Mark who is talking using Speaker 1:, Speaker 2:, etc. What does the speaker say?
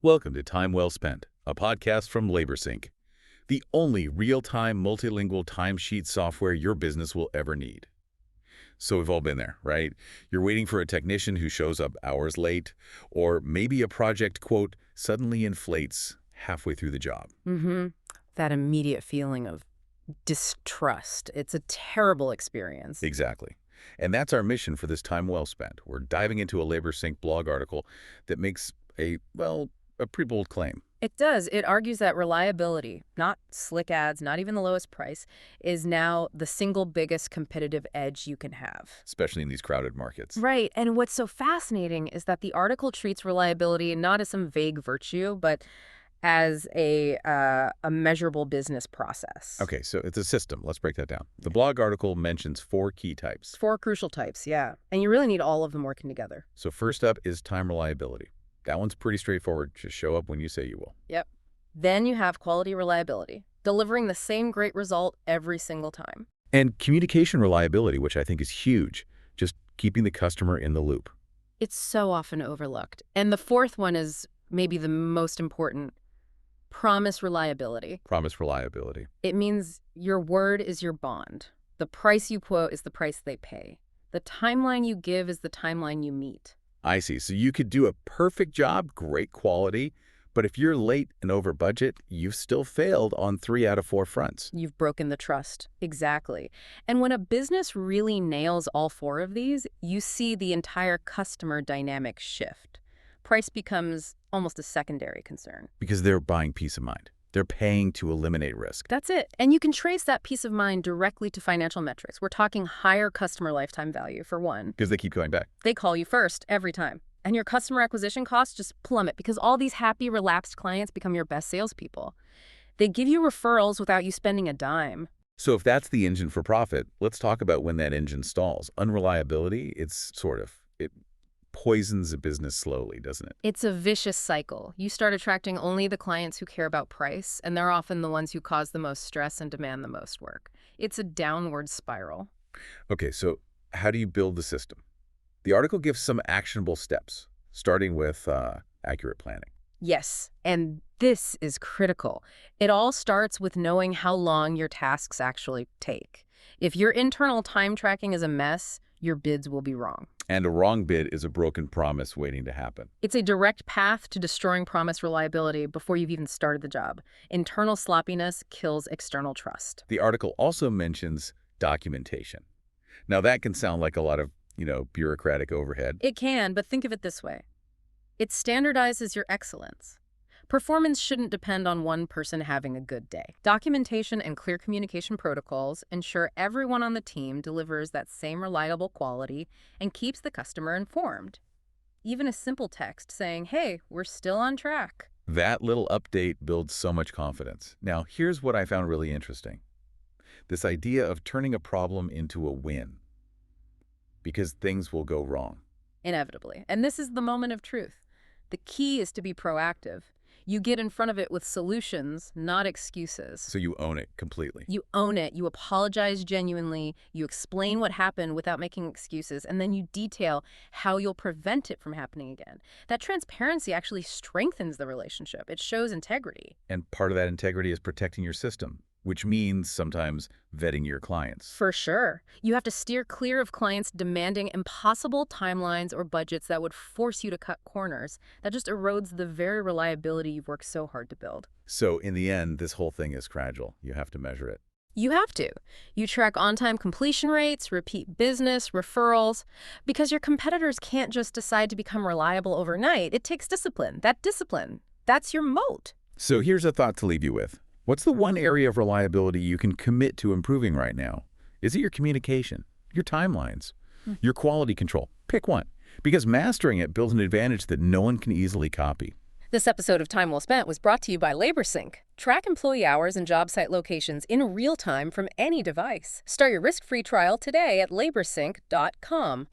Speaker 1: Welcome to Time Well Spent, a podcast from LaborSync, the only real-time multilingual timesheet software your business will ever need. So we've all been there, right? You're waiting for a technician who shows up hours late, or maybe a project, quote, suddenly inflates halfway through the job.
Speaker 2: That immediate feeling of distrust. It's a terrible experience.
Speaker 1: Exactly. And that's our mission for this Time Well Spent. We're diving into a LaborSync blog article that makes a pretty bold claim.
Speaker 2: It does. It argues that reliability, not slick ads, not even the lowest price, is now the single biggest competitive edge you can have.
Speaker 1: Especially in these crowded markets.
Speaker 2: Right. And what's so fascinating is that the article treats reliability not as some vague virtue, but as a measurable business process.
Speaker 1: Okay, so it's a system. Let's break that down. The blog article mentions 4 key types.
Speaker 2: 4 crucial types, yeah. And you really need all of them working together.
Speaker 1: So first up is time reliability. That one's pretty straightforward. Just show up when you say you will.
Speaker 2: Yep. Then you have quality reliability, delivering the same great result every single time.
Speaker 1: And communication reliability, which I think is huge, just keeping the customer in the loop.
Speaker 2: It's so often overlooked. And the fourth one is maybe the most important. Promise reliability.
Speaker 1: Promise reliability.
Speaker 2: It means your word is your bond. The price you quote is the price they pay. The timeline you give is the timeline you meet.
Speaker 1: I see. So you could do a perfect job, great quality, but if you're late and over budget, you've still failed on 3 out of 4 fronts.
Speaker 2: You've broken the trust. Exactly. And when a business really nails all 4 of these, you see the entire customer dynamic shift. Price becomes almost a secondary concern.
Speaker 1: Because they're buying peace of mind. They're paying to eliminate risk.
Speaker 2: That's it. And you can trace that peace of mind directly to financial metrics. We're talking higher customer lifetime value, for one.
Speaker 1: Because they keep going back.
Speaker 2: They call you first every time. And your customer acquisition costs just plummet because all these happy, relaxed clients become your best salespeople. They give you referrals without you spending a dime.
Speaker 1: So if that's the engine for profit, let's talk about when that engine stalls. Unreliability, it poisons a business slowly, doesn't it?
Speaker 2: It's a vicious cycle. You start attracting only the clients who care about price, and they're often the ones who cause the most stress and demand the most work. It's a downward spiral.
Speaker 1: Okay, so how do you build the system? The article gives some actionable steps, starting with accurate planning.
Speaker 2: Yes, and this is critical. It all starts with knowing how long your tasks actually take. If your internal time tracking is a mess, your bids will be wrong.
Speaker 1: And a wrong bid is a broken promise waiting to happen.
Speaker 2: It's a direct path to destroying promise reliability before you've even started the job. Internal sloppiness kills external trust.
Speaker 1: The article also mentions documentation. Now that can sound like a lot of, bureaucratic overhead.
Speaker 2: It can, but think of it this way. It standardizes your excellence. Performance shouldn't depend on one person having a good day. Documentation and clear communication protocols ensure everyone on the team delivers that same reliable quality and keeps the customer informed. Even a simple text saying, hey, we're still on track.
Speaker 1: That little update builds so much confidence. Now, here's what I found really interesting. This idea of turning a problem into a win. Because things will go wrong.
Speaker 2: Inevitably. And this is the moment of truth. The key is to be proactive. You get in front of it with solutions, not excuses.
Speaker 1: So you own it completely.
Speaker 2: You own it. You apologize genuinely. You explain what happened without making excuses. And then you detail how you'll prevent it from happening again. That transparency actually strengthens the relationship. It shows integrity.
Speaker 1: And part of that integrity is protecting your system, which means sometimes vetting your clients.
Speaker 2: For sure. You have to steer clear of clients demanding impossible timelines or budgets that would force you to cut corners. That just erodes the very reliability you've worked so hard to build.
Speaker 1: So in the end, this whole thing is fragile. You have to measure it.
Speaker 2: You have to. You track on-time completion rates, repeat business, referrals, because your competitors can't just decide to become reliable overnight. It takes discipline. That's your moat.
Speaker 1: So here's a thought to leave you with. What's the one area of reliability you can commit to improving right now? Is it your communication, your timelines, your quality control? Pick one, because mastering it builds an advantage that no one can easily copy.
Speaker 2: This episode of Time Well Spent was brought to you by LaborSync. Track employee hours and job site locations in real time from any device. Start your risk-free trial today at laborsync.com.